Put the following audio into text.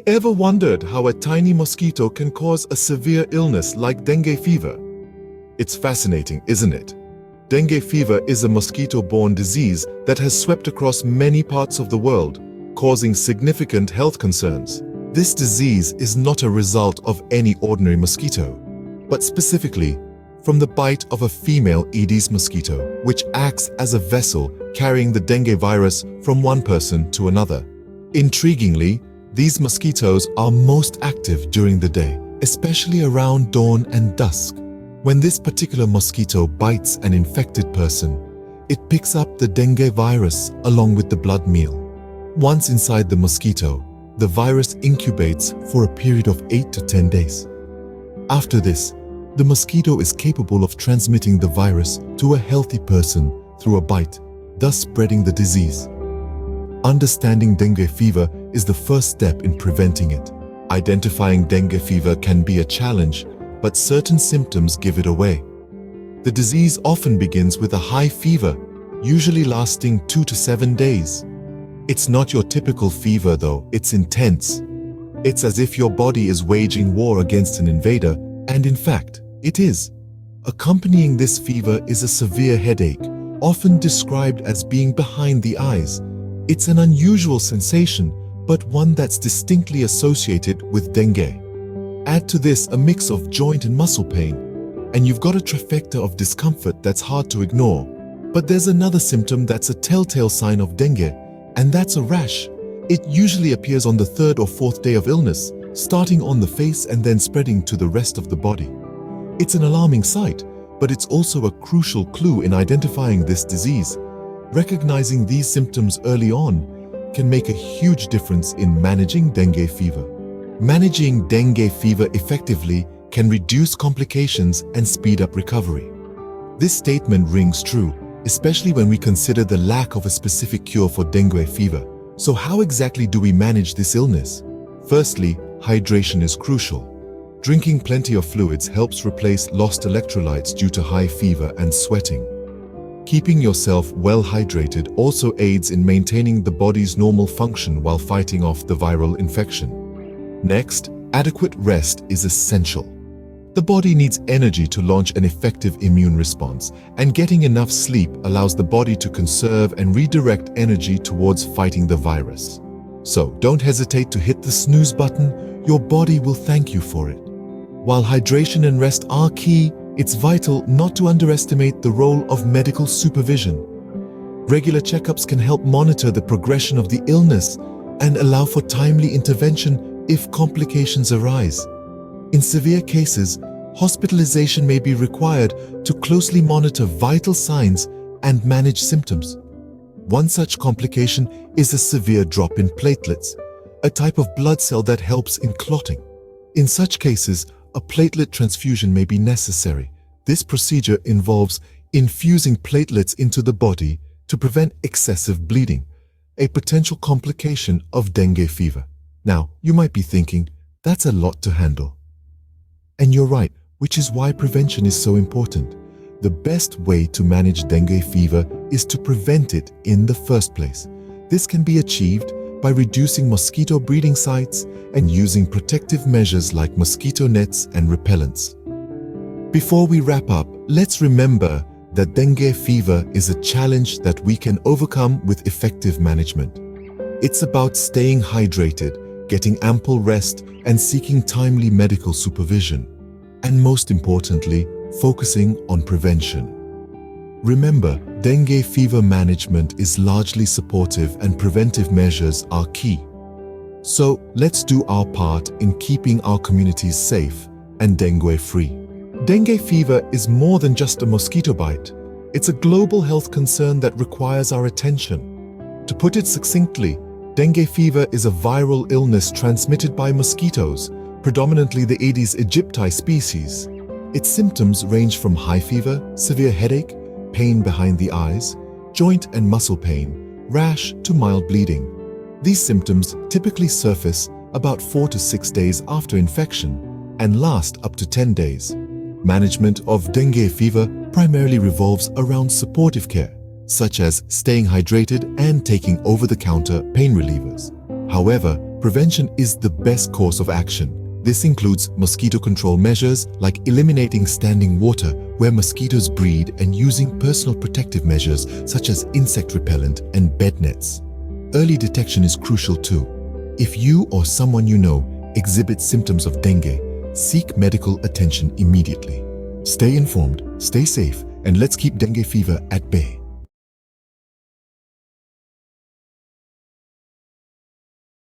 Ever wondered how a tiny mosquito can cause a severe illness like dengue fever? It's fascinating, isn't it? Dengue fever is a mosquito-borne disease that has swept across many parts of the world, causing significant health concerns. This disease is not a result of any ordinary mosquito, but specifically from the bite of a female Aedes mosquito, which acts as a vessel carrying the dengue virus from one person to another. Intriguingly, these mosquitoes are most active during the day, especially around dawn and dusk. When this particular mosquito bites an infected person, it picks up the dengue virus along with the blood meal. Once inside the mosquito, the virus incubates for a period of 8 to 10 days. After this, the mosquito is capable of transmitting the virus to a healthy person through a bite, thus spreading the disease. Understanding dengue fever is the first step in preventing it. Identifying dengue fever can be a challenge, but certain symptoms give it away. The disease often begins with a high fever, usually lasting 2 to 7 days. It's not your typical fever though, it's intense. It's as if your body is waging war against an invader, and in fact, it is. Accompanying this fever is a severe headache, often described as being behind the eyes. It's an unusual sensation, but one that's distinctly associated with dengue. Add to this a mix of joint and muscle pain, and you've got a trifecta of discomfort that's hard to ignore. But there's another symptom that's a telltale sign of dengue, and that's a rash. It usually appears on the 3rd or 4th day of illness, starting on the face and then spreading to the rest of the body. It's an alarming sight, but it's also a crucial clue in identifying this disease. Recognizing these symptoms early on can make a huge difference in managing dengue fever. Managing dengue fever effectively can reduce complications and speed up recovery. This statement rings true, especially when we consider the lack of a specific cure for dengue fever. So how exactly do we manage this illness? Firstly, hydration is crucial. Drinking plenty of fluids helps replace lost electrolytes due to high fever and sweating. Keeping yourself well hydrated also aids in maintaining the body's normal function while fighting off the viral infection. Next, adequate rest is essential. The body needs energy to launch an effective immune response, and getting enough sleep allows the body to conserve and redirect energy towards fighting the virus. So don't hesitate to hit the snooze button, your body will thank you for it. While hydration and rest are key, it's vital not to underestimate the role of medical supervision. Regular checkups can help monitor the progression of the illness and allow for timely intervention if complications arise. In severe cases, hospitalization may be required to closely monitor vital signs and manage symptoms. One such complication is a severe drop in platelets, a type of blood cell that helps in clotting. In such cases, a platelet transfusion may be necessary. This procedure involves infusing platelets into the body to prevent excessive bleeding, a potential complication of dengue fever. Now, you might be thinking, that's a lot to handle. And you're right, which is why prevention is so important. The best way to manage dengue fever is to prevent it in the first place. This can be achieved by reducing mosquito breeding sites and using protective measures like mosquito nets and repellents. Before we wrap up, let's remember that dengue fever is a challenge that we can overcome with effective management. It's about staying hydrated, getting ample rest, and seeking timely medical supervision. And most importantly, focusing on prevention. Remember, dengue fever management is largely supportive and preventive measures are key. So let's do our part in keeping our communities safe and dengue-free. Dengue fever is more than just a mosquito bite. It's a global health concern that requires our attention. To put it succinctly, dengue fever is a viral illness transmitted by mosquitoes, predominantly the Aedes aegypti species. Its symptoms range from high fever, severe headache, pain behind the eyes, joint and muscle pain, rash to mild bleeding. These symptoms typically surface about 4 to 6 days after infection and last up to 10 days. Management of dengue fever primarily revolves around supportive care, such as staying hydrated and taking over-the-counter pain relievers. However, Prevention is the best course of action. This includes mosquito control measures like eliminating standing water where mosquitoes breed and using personal protective measures such as insect repellent and bed nets. Early detection is crucial too. If you or someone you know exhibits symptoms of dengue, seek medical attention immediately. Stay informed, stay safe, and let's keep dengue fever at bay.